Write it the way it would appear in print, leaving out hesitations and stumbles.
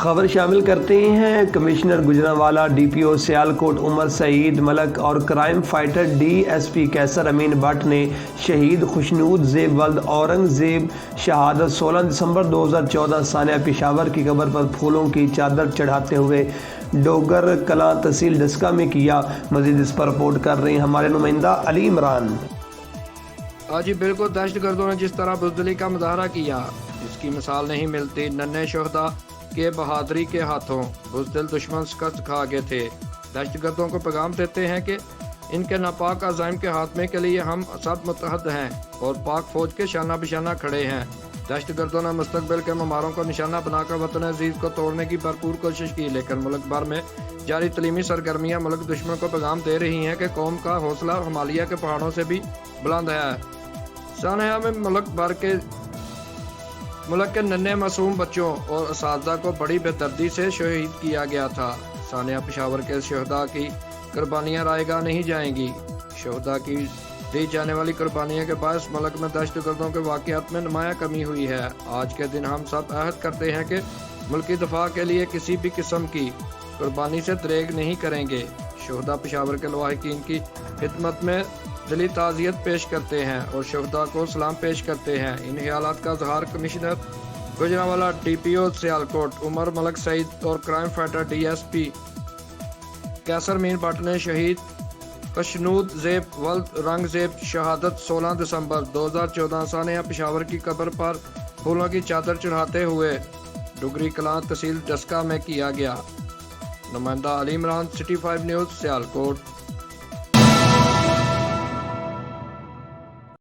خبر شامل کرتے ہیں۔ کمشنر گجرانوالہ، ڈی پی او سیالکوٹ عمر سعید ملک اور crime fighter D S P کیسر امین بٹ نے شہید خشنود زیب ولد اورنگ زیب شہادت 16 دسمبر 2014 سانحہ پشاور کی قبر پر پھولوں کی چادر چڑھاتے ہوئے ڈوگر کلاں تحصیل ڈسکہ میں کیا۔ مزید اس پر رپورٹ کر رہے ہیں ہمارے نمائندہ علی عمران۔ آج بالکل دہشت گردوں نے جس طرح بزدلی کا مظاہرہ کیا، اس کی مثال نہیں ملتی۔ ننھے شہداء کے بہادری کے ہاتھوں بزدل دشمن شکست کھا گئے تھے۔ دہشت گردوں کو پیغام دیتے ہیں کہ ان کے ناپاک عزائم کے خاتمے کے لیے ہم سب متحد ہیں اور پاک فوج کے شانہ بشانہ کھڑے ہیں۔ دہشت گردوں نے مستقبل کے معماروں کو نشانہ بنا کر وطن عزیز کو توڑنے کی بھرپور کوشش کی، لیکن ملک بھر میں جاری تعلیمی سرگرمیاں ملک دشمن کو پیغام دے رہی ہیں کہ قوم کا حوصلہ ہمالیہ کے پہاڑوں سے بھی بلند ہے۔ سانحہ میں ملک کے ننھے معصوم بچوں اور اساتذہ کو بڑی بے دردی سے شہید کیا گیا تھا۔ سانحہ پشاور کے شہداء کی قربانیاں رائے گاہ نہیں جائیں گی۔ شہداء کی دی جانے والی قربانیوں کے باعث ملک میں دہشت گردوں کے واقعات میں نمایاں کمی ہوئی ہے۔ آج کے دن ہم سب عہد کرتے ہیں کہ ملکی دفاع کے لیے کسی بھی قسم کی قربانی سے دریغ نہیں کریں گے۔ شہداء پشاور کے لواحقین کی خدمت میں دلی تعزیت پیش کرتے ہیں اور شہداء کو سلام پیش کرتے ہیں۔ ان خیالات کا اظہار کمشنر گجرانوالہ، ڈی پی او سیالکوٹ عمر ملک سعید اور crime fighter D S P کیسر امین بٹ نے شہید خشنود زیب ولد اورنگ زیب شہادت 16 دسمبر 2014 سانحہ پشاور کی قبر پر پھولوں کی چادر چڑھاتے ہوئے ڈوگری کلاں تحصیل ڈسکہ میں کیا گیا۔ نمائندہ علی عمران، سٹی 5 نیوز، سیالکوٹ۔